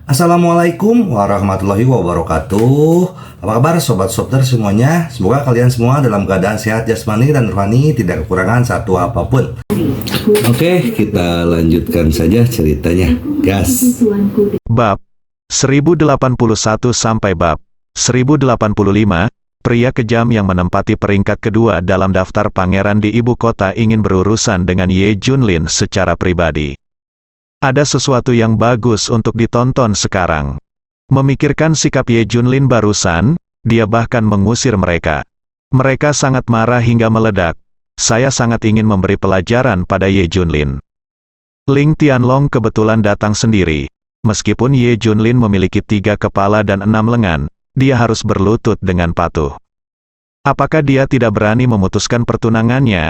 Assalamualaikum warahmatullahi wabarakatuh. Apa kabar sobat Sopter semuanya? Semoga kalian semua dalam keadaan sehat jasmani dan rohani, tidak kekurangan satu apapun. Oke, kita lanjutkan saja ceritanya. Gas. Bab 1081 sampai bab 1085, pria kejam yang menempati peringkat kedua dalam daftar pangeran di ibu kota ingin berurusan dengan Ye Junlin secara pribadi. Ada sesuatu yang bagus untuk ditonton sekarang. Memikirkan sikap Ye Junlin barusan, dia bahkan mengusir mereka. Mereka sangat marah hingga meledak. Saya sangat ingin memberi pelajaran pada Ye Junlin. Ling Tianlong kebetulan datang sendiri. Meskipun Ye Junlin memiliki 3 kepala dan 6 lengan, dia harus berlutut dengan patuh. Apakah dia tidak berani memutuskan pertunangannya?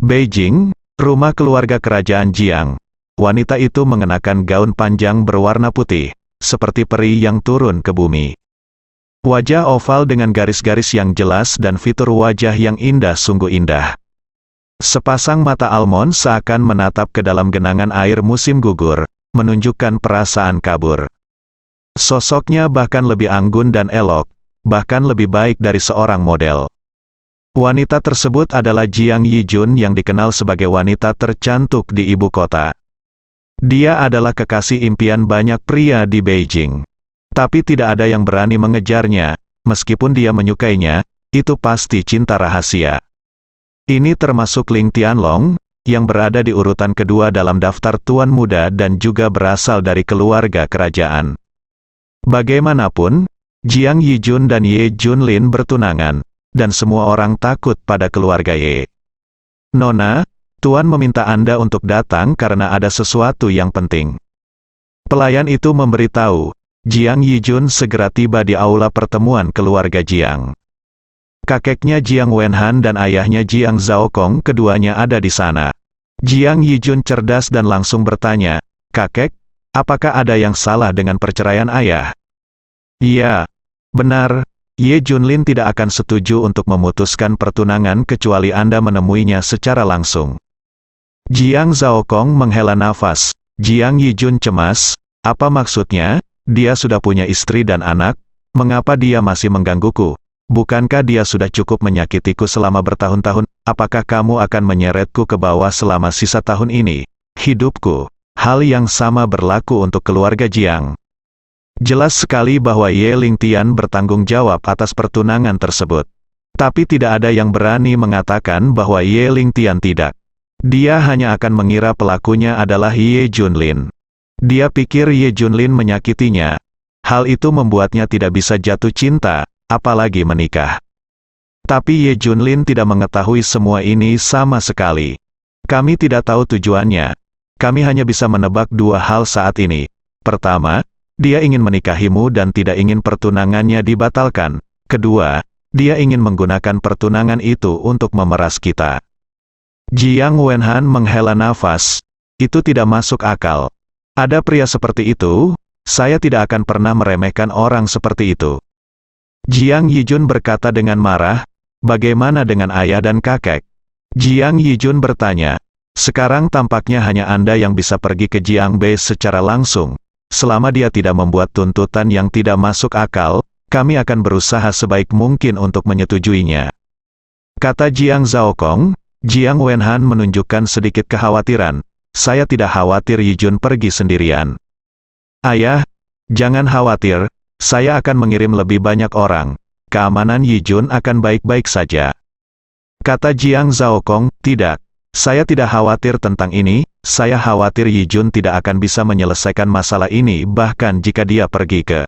Beijing, rumah keluarga kerajaan Jiang. Wanita itu mengenakan gaun panjang berwarna putih, seperti peri yang turun ke bumi. Wajah oval dengan garis-garis yang jelas dan fitur wajah yang indah sungguh indah. Sepasang mata almond seakan menatap ke dalam genangan air musim gugur, menunjukkan perasaan kabur. Sosoknya bahkan lebih anggun dan elok, bahkan lebih baik dari seorang model. Wanita tersebut adalah Jiang Yijun yang dikenal sebagai wanita tercantik di ibu kota. Dia adalah kekasih impian banyak pria di Beijing. Tapi tidak ada yang berani mengejarnya, meskipun dia menyukainya, itu pasti cinta rahasia. Ini termasuk Ling Tianlong, yang berada di urutan kedua dalam daftar tuan muda dan juga berasal dari keluarga kerajaan. Bagaimanapun, Jiang Yijun dan Ye Junlin bertunangan, dan semua orang takut pada keluarga Ye. Nona, Tuan meminta Anda untuk datang karena ada sesuatu yang penting. Pelayan itu memberitahu, Jiang Yijun segera tiba di aula pertemuan keluarga Jiang. Kakeknya Jiang Wenhan dan ayahnya Jiang Zhaokong keduanya ada di sana. Jiang Yijun cerdas dan langsung bertanya, "Kakek, apakah ada yang salah dengan perceraian ayah?" "Iya, benar. Ye Junlin tidak akan setuju untuk memutuskan pertunangan kecuali Anda menemuinya secara langsung." Jiang Zhaokong menghela nafas. Jiang Yijun cemas, "Apa maksudnya? Dia sudah punya istri dan anak, mengapa dia masih menggangguku? Bukankah dia sudah cukup menyakitiku selama bertahun-tahun? Apakah kamu akan menyeretku ke bawah selama sisa tahun ini? Hidupku." Hal yang sama berlaku untuk keluarga Jiang. Jelas sekali bahwa Ye Lingtian bertanggung jawab atas pertunangan tersebut. Tapi tidak ada yang berani mengatakan bahwa Ye Lingtian tidak. Dia hanya akan mengira pelakunya adalah Ye Junlin. Dia pikir Ye Junlin menyakitinya. Hal itu membuatnya tidak bisa jatuh cinta, apalagi menikah. Tapi Ye Junlin tidak mengetahui semua ini sama sekali. Kami tidak tahu tujuannya. Kami hanya bisa menebak 2 hal saat ini. Pertama, dia ingin menikahimu dan tidak ingin pertunangannya dibatalkan. Kedua, dia ingin menggunakan pertunangan itu untuk memeras kita. Jiang Wenhan menghela nafas. Itu tidak masuk akal. Ada pria seperti itu, saya tidak akan pernah meremehkan orang seperti itu. Jiang Yijun berkata dengan marah, "Bagaimana dengan ayah dan kakek?" Jiang Yijun bertanya, "Sekarang tampaknya hanya Anda yang bisa pergi ke Jiangbei secara langsung. Selama dia tidak membuat tuntutan yang tidak masuk akal, kami akan berusaha sebaik mungkin untuk menyetujuinya." Kata Jiang Zhaokong. Jiang Wenhan menunjukkan sedikit kekhawatiran. "Saya tidak khawatir Yijun pergi sendirian." "Ayah, jangan khawatir, saya akan mengirim lebih banyak orang. Keamanan Yijun akan baik-baik saja." Kata Jiang Zhaokong, "Tidak, saya tidak khawatir tentang ini, saya khawatir Yijun tidak akan bisa menyelesaikan masalah ini bahkan jika dia pergi ke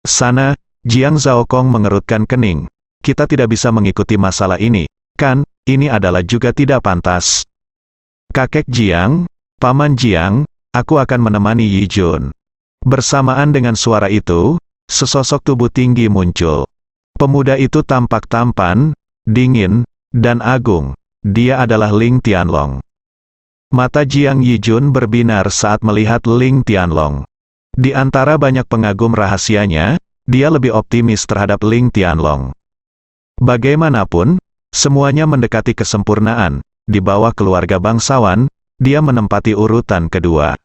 sana." Jiang Zhaokong mengerutkan kening. "Kita tidak bisa mengikuti masalah ini, kan? Ini adalah juga tidak pantas." "Kakek Jiang, Paman Jiang, aku akan menemani Yijun." Bersamaan dengan suara itu, sesosok tubuh tinggi muncul. Pemuda itu tampak tampan, dingin, dan agung. Dia adalah Ling Tianlong. Mata Jiang Yijun berbinar saat melihat Ling Tianlong. Di antara banyak pengagum rahasianya, dia lebih optimis terhadap Ling Tianlong. Bagaimanapun, semuanya mendekati kesempurnaan. Di bawah keluarga bangsawan, dia menempati urutan kedua.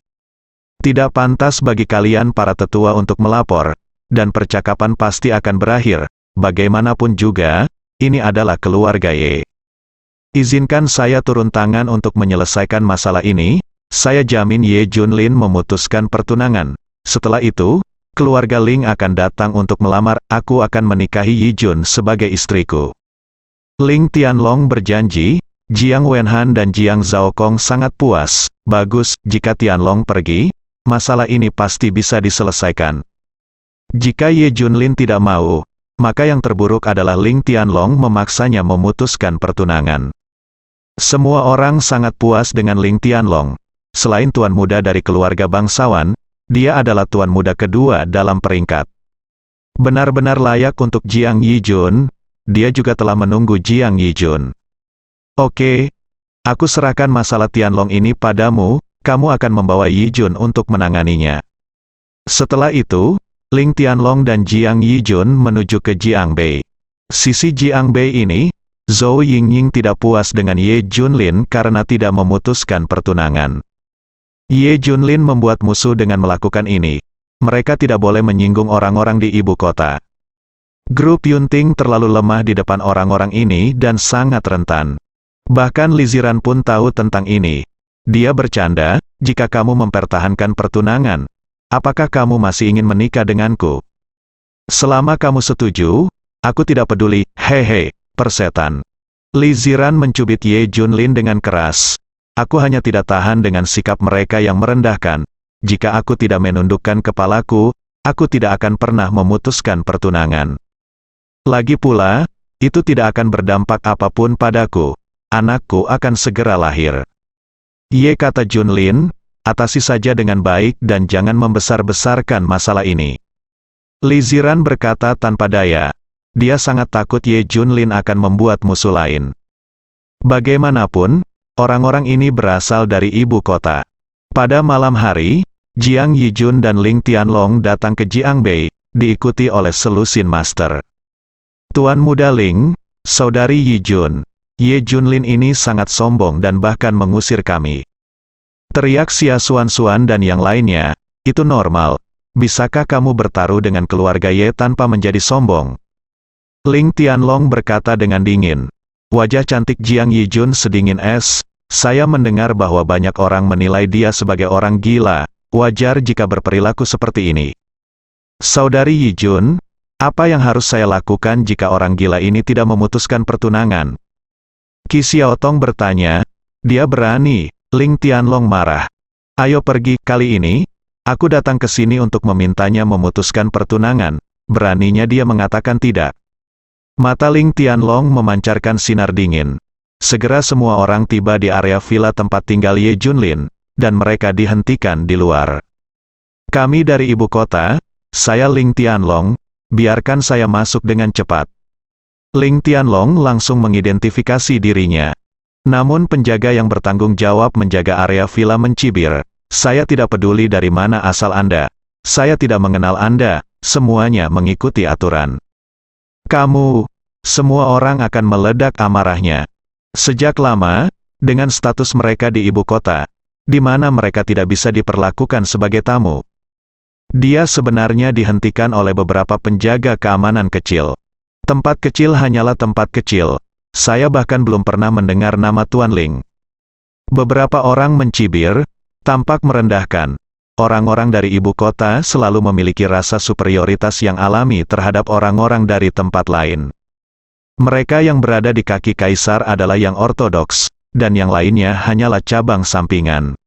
Tidak pantas bagi kalian para tetua untuk melapor, dan percakapan pasti akan berakhir. Bagaimanapun juga, ini adalah keluarga Ye. Izinkan saya turun tangan untuk menyelesaikan masalah ini. Saya jamin Ye Junlin memutuskan pertunangan. Setelah itu, keluarga Ling akan datang untuk melamar. Aku akan menikahi Yi Jun sebagai istriku. Ling Tianlong berjanji. Jiang Wenhan dan Jiang Zhaokong sangat puas. Bagus, jika Tianlong pergi, masalah ini pasti bisa diselesaikan. Jika Ye Junlin tidak mau, maka yang terburuk adalah Ling Tianlong memaksanya memutuskan pertunangan. Semua orang sangat puas dengan Ling Tianlong. Selain tuan muda dari keluarga bangsawan, dia adalah tuan muda kedua dalam peringkat. Benar-benar layak untuk Jiang Yijun. Dia juga telah menunggu Jiang Yijun. Oke, aku serahkan masalah Tianlong ini padamu. Kamu akan membawa Yijun untuk menanganinya. Setelah itu, Ling Tianlong dan Jiang Yijun menuju ke Jiangbei. Sisi Jiangbei ini, Zhou Yingying tidak puas dengan Ye Junlin karena tidak memutuskan pertunangan. Ye Junlin membuat musuh dengan melakukan ini. Mereka tidak boleh menyinggung orang-orang di ibu kota. Grup Yunting terlalu lemah di depan orang-orang ini dan sangat rentan. Bahkan Li Ziran pun tahu tentang ini. Dia bercanda, jika kamu mempertahankan pertunangan, apakah kamu masih ingin menikah denganku? Selama kamu setuju, aku tidak peduli, hehe, persetan. Li Ziran mencubit Ye Junlin dengan keras. Aku hanya tidak tahan dengan sikap mereka yang merendahkan. Jika aku tidak menundukkan kepalaku, aku tidak akan pernah memutuskan pertunangan. Lagi pula, itu tidak akan berdampak apapun padaku. Anakku akan segera lahir. Ye, kata Junlin, atasi saja dengan baik dan jangan membesar-besarkan masalah ini. Li Ziran berkata tanpa daya. Dia sangat takut Ye Junlin akan membuat musuh lain. Bagaimanapun, orang-orang ini berasal dari ibu kota. Pada malam hari, Jiang Yijun dan Ling Tianlong datang ke Jiangbei, diikuti oleh selusin master. Tuan muda Ling, saudari Yijun, Ye Junlin ini sangat sombong dan bahkan mengusir kami. Teriak Xia Xuan dan yang lainnya, itu normal. Bisakah kamu bertaruh dengan keluarga Ye tanpa menjadi sombong? Ling Tianlong berkata dengan dingin. Wajah cantik Jiang Yijun sedingin es. Saya mendengar bahwa banyak orang menilai dia sebagai orang gila. Wajar jika berperilaku seperti ini. Saudari Yijun, apa yang harus saya lakukan jika orang gila ini tidak memutuskan pertunangan? Qi Xiaotong bertanya. Dia berani. Ling Tianlong marah. Ayo pergi, kali ini, aku datang ke sini untuk memintanya memutuskan pertunangan. Beraninya dia mengatakan tidak. Mata Ling Tianlong memancarkan sinar dingin. Segera semua orang tiba di area villa tempat tinggal Ye Junlin, dan mereka dihentikan di luar. Kami dari ibu kota, saya Ling Tianlong, biarkan saya masuk dengan cepat. Ling Tianlong langsung mengidentifikasi dirinya. Namun penjaga yang bertanggung jawab menjaga area villa mencibir. Saya tidak peduli dari mana asal Anda. Saya tidak mengenal Anda, semuanya mengikuti aturan. Kamu, semua orang akan meledak amarahnya. Sejak lama, dengan status mereka di ibu kota, di mana mereka tidak bisa diperlakukan sebagai tamu. Dia sebenarnya dihentikan oleh beberapa penjaga keamanan kecil. Tempat kecil hanyalah tempat kecil. Saya bahkan belum pernah mendengar nama Tuan Ling. Beberapa orang mencibir, tampak merendahkan. Orang-orang dari ibu kota selalu memiliki rasa superioritas yang alami terhadap orang-orang dari tempat lain. Mereka yang berada di kaki kaisar adalah yang ortodoks, dan yang lainnya hanyalah cabang sampingan.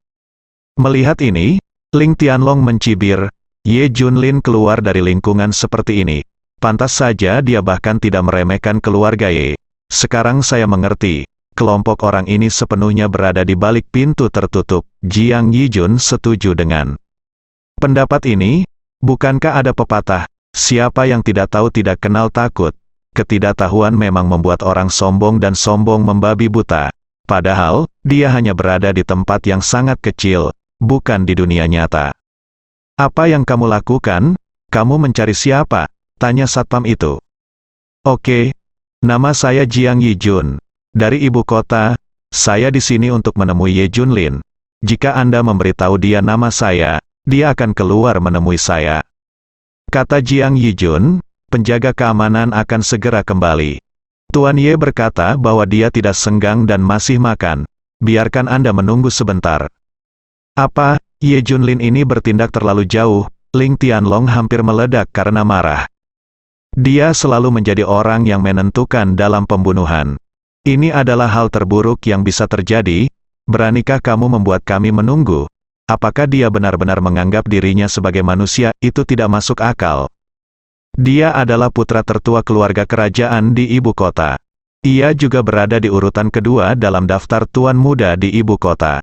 Melihat ini, Ling Tianlong mencibir, Ye Junlin keluar dari lingkungan seperti ini. Pantas saja dia bahkan tidak meremehkan keluarga Ye. Sekarang saya mengerti, kelompok orang ini sepenuhnya berada di balik pintu tertutup. Jiang Yijun setuju dengan pendapat ini. Bukankah ada pepatah, siapa yang tidak tahu tidak kenal takut? Ketidaktahuan memang membuat orang sombong dan sombong membabi buta. Padahal, dia hanya berada di tempat yang sangat kecil, bukan di dunia nyata. Apa yang kamu lakukan? Kamu mencari siapa? Tanya satpam itu. Oke, nama saya Jiang Yijun. Dari ibu kota, saya di sini untuk menemui Ye Junlin. Jika Anda memberitahu dia nama saya, Dia akan keluar menemui saya. Kata Jiang Yijun, penjaga keamanan akan segera kembali. Tuan Ye berkata bahwa dia tidak senggang dan masih makan. Biarkan Anda menunggu sebentar. Apa, Ye Junlin ini bertindak terlalu jauh. Ling Tianlong hampir meledak karena marah. Dia selalu menjadi orang yang menentukan dalam pembunuhan. Ini adalah hal terburuk yang bisa terjadi. Beranikah kamu membuat kami menunggu? Apakah dia benar-benar menganggap dirinya sebagai manusia? Itu tidak masuk akal. Dia adalah putra tertua keluarga kerajaan di ibu kota. Ia juga berada di urutan kedua dalam daftar tuan muda di ibu kota.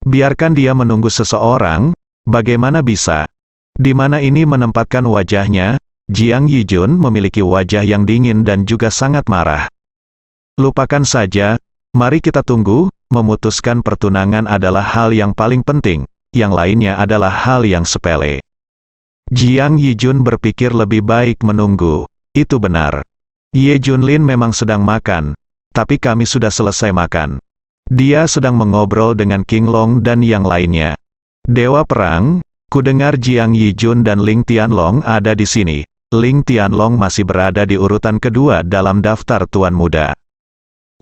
Biarkan dia menunggu seseorang, bagaimana bisa? Di mana ini menempatkan wajahnya? Jiang Yijun memiliki wajah yang dingin dan juga sangat marah. Lupakan saja, mari kita tunggu. Memutuskan pertunangan adalah hal yang paling penting, yang lainnya adalah hal yang sepele. Jiang Yijun berpikir lebih baik menunggu. Itu benar. Ye Junlin memang sedang makan, tapi kami sudah selesai makan. Dia sedang mengobrol dengan King Long dan yang lainnya. Dewa Perang, ku dengar Jiang Yijun dan Ling Tianlong ada di sini. Ling Tianlong masih berada di urutan kedua dalam daftar tuan muda.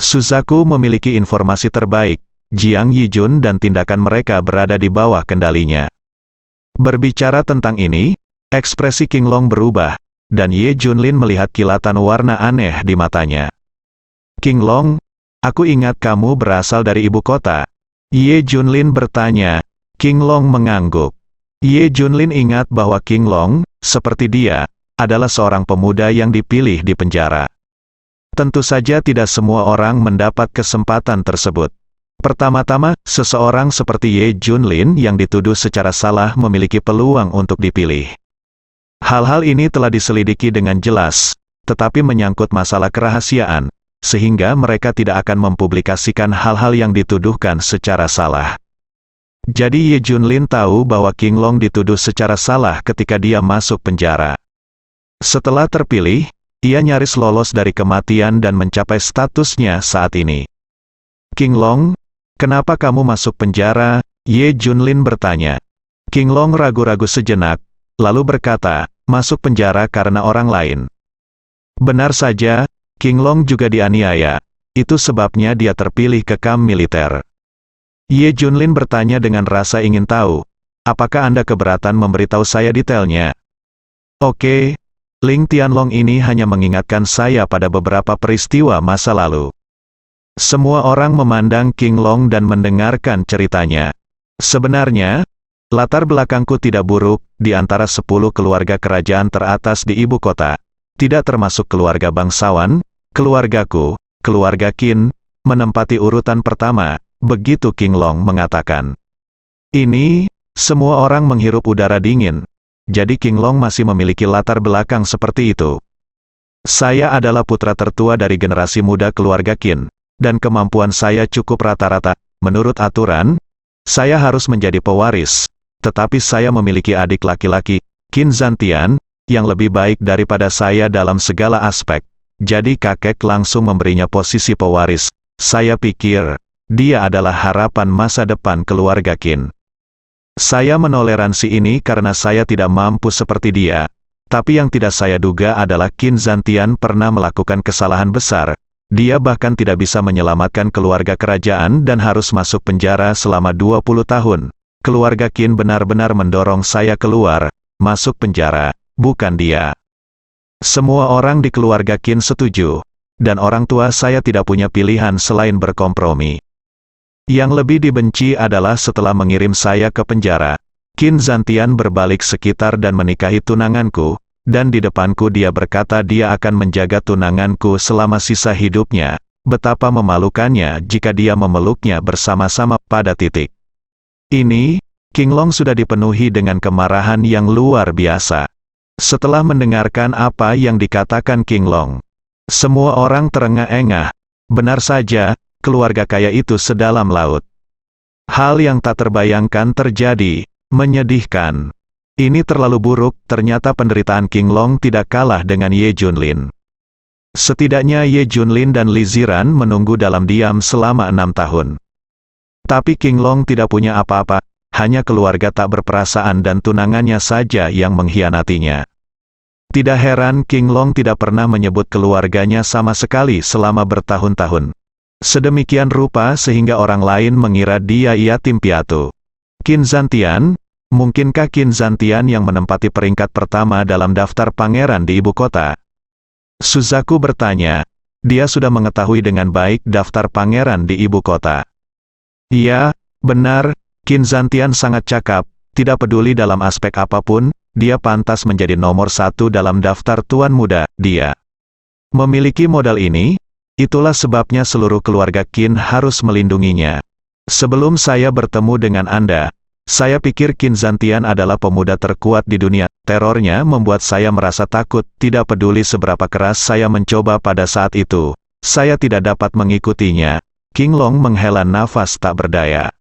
Suzaku memiliki informasi terbaik. Jiang Yijun dan tindakan mereka berada di bawah kendalinya. Berbicara tentang ini, ekspresi King Long berubah, dan Ye Junlin melihat kilatan warna aneh di matanya. King Long, aku ingat kamu berasal dari ibu kota. Ye Junlin bertanya. King Long mengangguk. Ye Junlin ingat bahwa King Long, seperti dia, adalah seorang pemuda yang dipilih di penjara. Tentu saja tidak semua orang mendapat kesempatan tersebut. Pertama-tama, seseorang seperti Ye Junlin yang dituduh secara salah memiliki peluang untuk dipilih. Hal-hal ini telah diselidiki dengan jelas, tetapi menyangkut masalah kerahasiaan, sehingga mereka tidak akan mempublikasikan hal-hal yang dituduhkan secara salah. Jadi Ye Junlin tahu bahwa King Long dituduh secara salah ketika dia masuk penjara. Setelah terpilih, ia nyaris lolos dari kematian dan mencapai statusnya saat ini. King Long, kenapa kamu masuk penjara? Ye Junlin bertanya. King Long ragu-ragu sejenak, lalu berkata, masuk penjara karena orang lain. Benar saja, King Long juga dianiaya. Itu sebabnya dia terpilih ke kamp militer. Ye Junlin bertanya dengan rasa ingin tahu, apakah Anda keberatan memberitahu saya detailnya? Oke. Ling Tianlong ini hanya mengingatkan saya pada beberapa peristiwa masa lalu. Semua orang memandang King Long dan mendengarkan ceritanya. Sebenarnya, latar belakangku tidak buruk, di antara 10 keluarga kerajaan teratas di ibu kota. Tidak termasuk keluarga bangsawan, keluargaku, keluarga Qin, menempati urutan pertama, begitu King Long mengatakan. Ini, semua orang menghirup udara dingin. Jadi King Long masih memiliki latar belakang seperti itu. Saya adalah putra tertua dari generasi muda keluarga Qin, dan kemampuan saya cukup rata-rata. Menurut aturan, saya harus menjadi pewaris, tetapi saya memiliki adik laki-laki, Qin Zantian, yang lebih baik daripada saya dalam segala aspek. Jadi kakek langsung memberinya posisi pewaris. Saya pikir, dia adalah harapan masa depan keluarga Qin. Saya menoleransi ini karena saya tidak mampu seperti dia. Tapi yang tidak saya duga adalah Qin Zantian pernah melakukan kesalahan besar. Dia bahkan tidak bisa menyelamatkan keluarga kerajaan dan harus masuk penjara selama 20 tahun. Keluarga Qin benar-benar mendorong saya keluar, masuk penjara, bukan dia. Semua orang di keluarga Qin setuju, dan orang tua saya tidak punya pilihan selain berkompromi. Yang lebih dibenci adalah setelah mengirim saya ke penjara, Qin Zantian berbalik sekitar dan menikahi tunanganku, dan di depanku dia berkata dia akan menjaga tunanganku selama sisa hidupnya. Betapa memalukannya jika dia memeluknya bersama-sama pada titik. Ini, King Long sudah dipenuhi dengan kemarahan yang luar biasa. Setelah mendengarkan apa yang dikatakan King Long, semua orang terengah-engah. Benar saja, keluarga kaya itu sedalam laut. Hal yang tak terbayangkan terjadi, menyedihkan. Ini terlalu buruk, ternyata penderitaan King Long tidak kalah dengan Ye Junlin. Setidaknya Ye Junlin dan Li Ziran menunggu dalam diam selama 6 tahun. Tapi King Long tidak punya apa-apa, hanya keluarga tak berperasaan dan tunangannya saja yang mengkhianatinya. Tidak heran King Long tidak pernah menyebut keluarganya sama sekali selama bertahun-tahun. Sedemikian rupa sehingga orang lain mengira dia yatim piatu. Qin Zantian, mungkinkah Qin Zantian yang menempati peringkat pertama dalam daftar pangeran di ibu kota? Suzaku bertanya. Dia sudah mengetahui dengan baik daftar pangeran di ibu kota. Iya, benar, Qin Zantian sangat cakap, tidak peduli dalam aspek apapun, dia pantas menjadi nomor 1 dalam daftar tuan muda, dia memiliki modal ini, itulah sebabnya seluruh keluarga Qin harus melindunginya. Sebelum saya bertemu dengan Anda, saya pikir Qin Zantian adalah pemuda terkuat di dunia. Terornya membuat saya merasa takut, tidak peduli seberapa keras saya mencoba pada saat itu. Saya tidak dapat mengikutinya. King Long menghela nafas tak berdaya.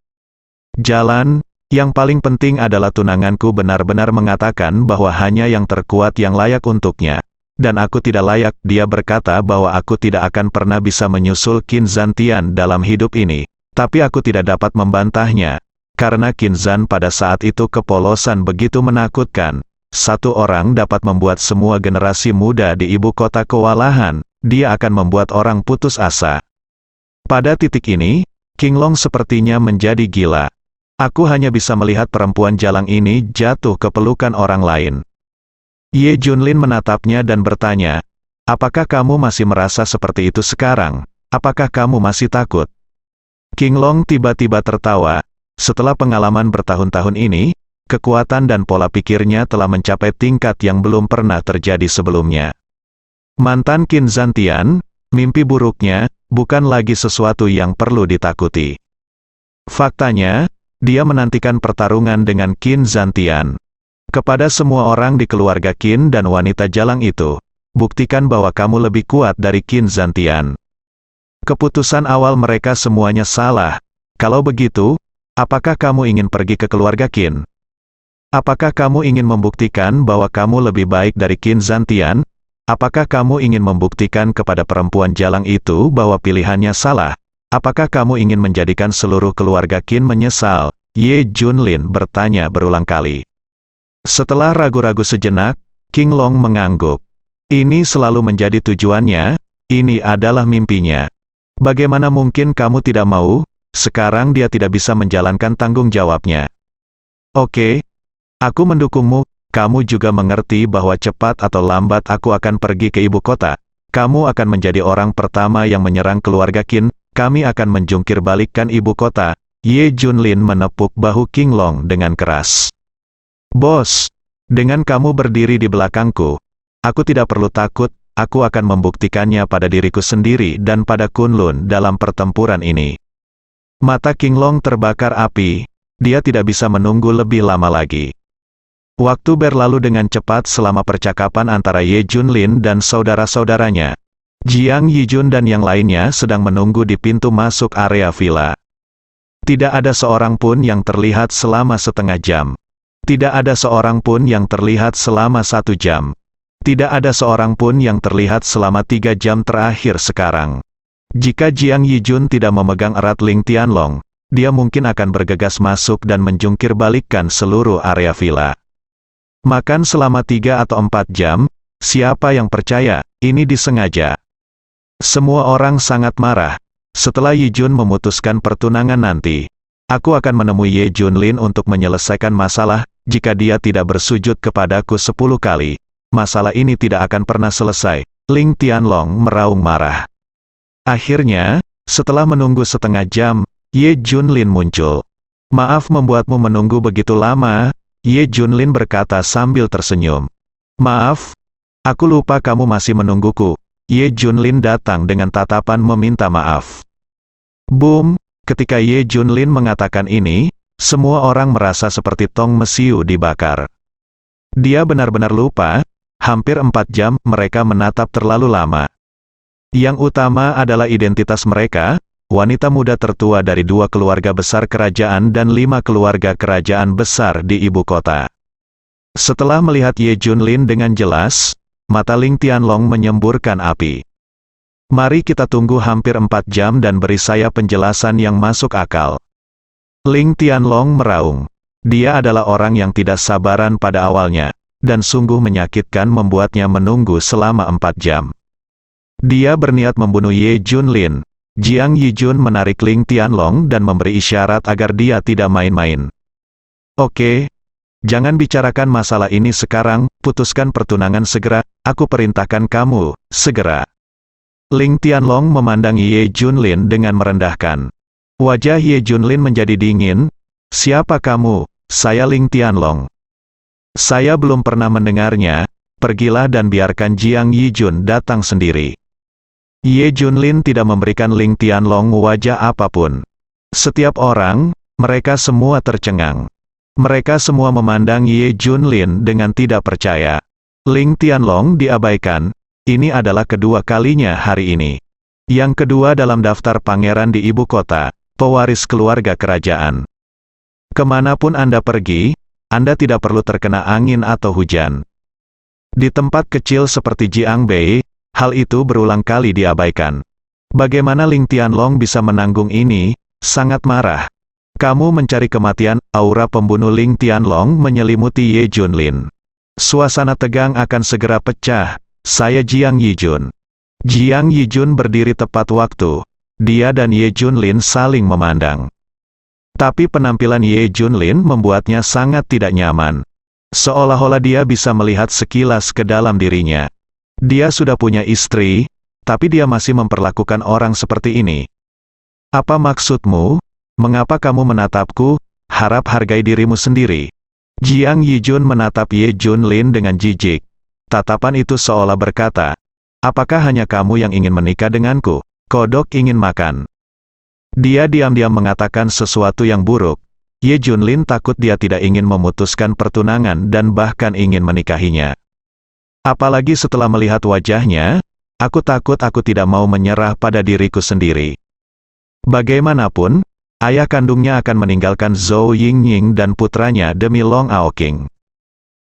Jalan, yang paling penting adalah tunanganku benar-benar mengatakan bahwa hanya yang terkuat yang layak untuknya. Dan aku tidak layak, dia berkata bahwa aku tidak akan pernah bisa menyusul Qin Zantian dalam hidup ini. Tapi aku tidak dapat membantahnya. Karena Qin Zan pada saat itu kepolosan begitu menakutkan. Satu orang dapat membuat semua generasi muda di ibu kota kewalahan, dia akan membuat orang putus asa. Pada titik ini, King Long sepertinya menjadi gila. Aku hanya bisa melihat perempuan jalang ini jatuh ke pelukan orang lain. Ye Junlin menatapnya dan bertanya, apakah kamu masih merasa seperti itu sekarang? Apakah kamu masih takut? King Long tiba-tiba tertawa. Setelah pengalaman bertahun-tahun ini, kekuatan dan pola pikirnya telah mencapai tingkat yang belum pernah terjadi sebelumnya. Mantan Qin Zantian, mimpi buruknya, bukan lagi sesuatu yang perlu ditakuti. Faktanya, dia menantikan pertarungan dengan Qin Zantian. Kepada semua orang di keluarga Qin dan wanita jalang itu, buktikan bahwa kamu lebih kuat dari Qin Zantian. Keputusan awal mereka semuanya salah. Kalau begitu, apakah kamu ingin pergi ke keluarga Qin? Apakah kamu ingin membuktikan bahwa kamu lebih baik dari Qin Zantian? Apakah kamu ingin membuktikan kepada perempuan jalang itu bahwa pilihannya salah? Apakah kamu ingin menjadikan seluruh keluarga Qin menyesal? Ye Junlin bertanya berulang kali. Setelah ragu-ragu sejenak, King Long mengangguk. Ini selalu menjadi tujuannya, ini adalah mimpinya. Bagaimana mungkin kamu tidak mau? Sekarang dia tidak bisa menjalankan tanggung jawabnya. Oke, aku mendukungmu. Kamu juga mengerti bahwa cepat atau lambat aku akan pergi ke ibu kota. Kamu akan menjadi orang pertama yang menyerang keluarga Qin. Kami akan menjungkir balikkan ibu kota. Ye Junlin menepuk bahu King Long dengan keras. Bos, dengan kamu berdiri di belakangku, aku tidak perlu takut. Aku akan membuktikannya pada diriku sendiri dan pada Kunlun dalam pertempuran ini. Mata King Long terbakar api, dia tidak bisa menunggu lebih lama lagi. Waktu berlalu dengan cepat selama percakapan antara Ye Junlin dan saudara-saudaranya. Jiang Yijun dan yang lainnya sedang menunggu di pintu masuk area villa. Tidak ada seorang pun yang terlihat selama setengah jam. Tidak ada seorang pun yang terlihat selama 1 jam. Tidak ada seorang pun yang terlihat selama 3 jam terakhir sekarang. Jika Jiang Yijun tidak memegang erat Ling Tianlong, dia mungkin akan bergegas masuk dan menjungkir balikkan seluruh area villa. Makan selama 3 atau 4 jam, siapa yang percaya, ini disengaja. Semua orang sangat marah. Setelah Yijun memutuskan pertunangan nanti, aku akan menemui Ye Junlin untuk menyelesaikan masalah. Jika dia tidak bersujud kepadaku 10 kali, masalah ini tidak akan pernah selesai. Ling Tianlong meraung marah. Akhirnya, setelah menunggu setengah jam, Ye Junlin muncul. Maaf membuatmu menunggu begitu lama, Ye Junlin berkata sambil tersenyum. Maaf, aku lupa kamu masih menungguku. Ye Junlin datang dengan tatapan meminta maaf. Boom, ketika Ye Junlin mengatakan ini, semua orang merasa seperti tong mesiu dibakar. Dia benar-benar lupa, hampir 4 jam mereka menatap terlalu lama. Yang utama adalah identitas mereka, wanita muda tertua dari 2 keluarga besar kerajaan dan 5 keluarga kerajaan besar di ibu kota. Setelah melihat Ye Junlin dengan jelas, mata Ling Tianlong menyemburkan api. Mari kita tunggu hampir 4 jam dan beri saya penjelasan yang masuk akal. Ling Tianlong meraung. Dia adalah orang yang tidak sabaran pada awalnya, dan sungguh menyakitkan membuatnya menunggu selama 4 jam. Dia berniat membunuh Ye Junlin. Jiang Yijun menarik Ling Tianlong dan memberi isyarat agar dia tidak main-main. Oke, jangan bicarakan masalah ini sekarang, putuskan pertunangan segera, aku perintahkan kamu, segera. Ling Tianlong memandang Ye Junlin dengan merendahkan. Wajah Ye Junlin menjadi dingin. Siapa kamu? Saya Ling Tianlong. Saya belum pernah mendengarnya, pergilah dan biarkan Jiang Yijun datang sendiri. Ye Junlin tidak memberikan Ling Tianlong wajah apapun. Setiap orang, mereka semua tercengang. Mereka semua memandang Ye Junlin dengan tidak percaya. Ling Tianlong diabaikan. Ini adalah kedua kalinya hari ini. Yang kedua dalam daftar pangeran di ibu kota, pewaris keluarga kerajaan. Kemanapun Anda pergi, Anda tidak perlu terkena angin atau hujan. Di tempat kecil seperti Jiangbei, hal itu berulang kali diabaikan. Bagaimana Ling Tianlong bisa menanggung ini? Sangat marah. Kamu mencari kematian, aura pembunuh Ling Tianlong menyelimuti Ye Junlin. Suasana tegang akan segera pecah. Saya Jiang Yijun. Jiang Yijun berdiri tepat waktu. Dia dan Ye Junlin saling memandang. Tapi penampilan Ye Junlin membuatnya sangat tidak nyaman. Seolah-olah dia bisa melihat sekilas ke dalam dirinya. Dia sudah punya istri, tapi dia masih memperlakukan orang seperti ini. Apa maksudmu? Mengapa kamu menatapku? Harap hargai dirimu sendiri. Jiang Yijun menatap Ye Junlin dengan jijik. Tatapan itu seolah berkata, apakah hanya kamu yang ingin menikah denganku? Kodok ingin makan. Dia diam-diam mengatakan sesuatu yang buruk. Ye Junlin takut dia tidak ingin memutuskan pertunangan dan bahkan ingin menikahinya. Apalagi setelah melihat wajahnya, aku takut aku tidak mau menyerah pada diriku sendiri. Bagaimanapun, ayah kandungnya akan meninggalkan Zhou Yingying dan putranya demi Long Aoqing.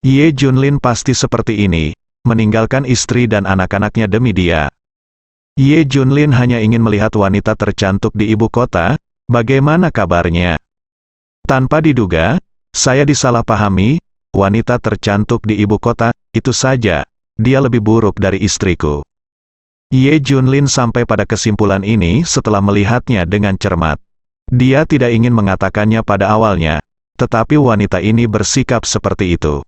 Ye Junlin pasti seperti ini, meninggalkan istri dan anak-anaknya demi dia. Ye Junlin hanya ingin melihat wanita tercantik di ibu kota, bagaimana kabarnya? Tanpa diduga, saya disalahpahami, wanita tercantik di ibu kota, itu saja, dia lebih buruk dari istriku. Ye Junlin sampai pada kesimpulan ini setelah melihatnya dengan cermat. Dia tidak ingin mengatakannya pada awalnya, tetapi wanita ini bersikap seperti itu.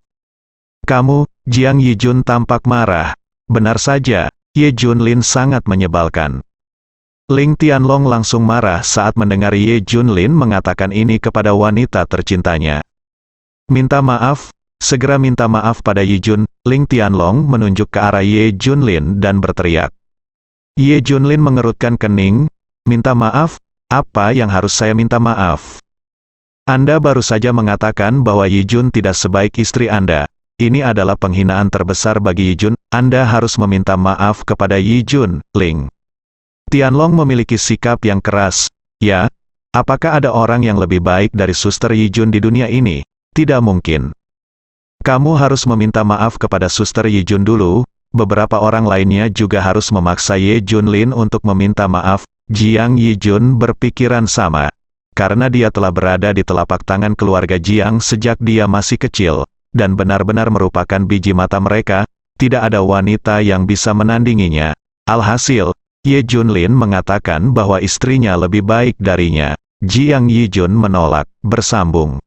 Kamu, Jiang Yijun tampak marah. Benar saja, Ye Junlin sangat menyebalkan. Ling Tianlong langsung marah saat mendengar Ye Junlin mengatakan ini kepada wanita tercintanya. Minta maaf, segera minta maaf pada Yijun. Ling Tianlong menunjuk ke arah Ye Junlin dan berteriak. Ye Junlin mengerutkan kening. Minta maaf? Apa yang harus saya minta maaf? Anda baru saja mengatakan bahwa Yijun tidak sebaik istri Anda. Ini adalah penghinaan terbesar bagi Yijun. Anda harus meminta maaf kepada Yijun, Ling. Tianlong memiliki sikap yang keras. Ya, apakah ada orang yang lebih baik dari Suster Yijun di dunia ini? Tidak mungkin. Kamu harus meminta maaf kepada Suster Yijun dulu. Beberapa orang lainnya juga harus memaksa Ye Junlin untuk meminta maaf. Jiang Yijun berpikiran sama. Karena dia telah berada di telapak tangan keluarga Jiang sejak dia masih kecil, dan benar-benar merupakan biji mata mereka, tidak ada wanita yang bisa menandinginya. Alhasil, Ye Junlin mengatakan bahwa istrinya lebih baik darinya. Jiang Yijun menolak, bersambung.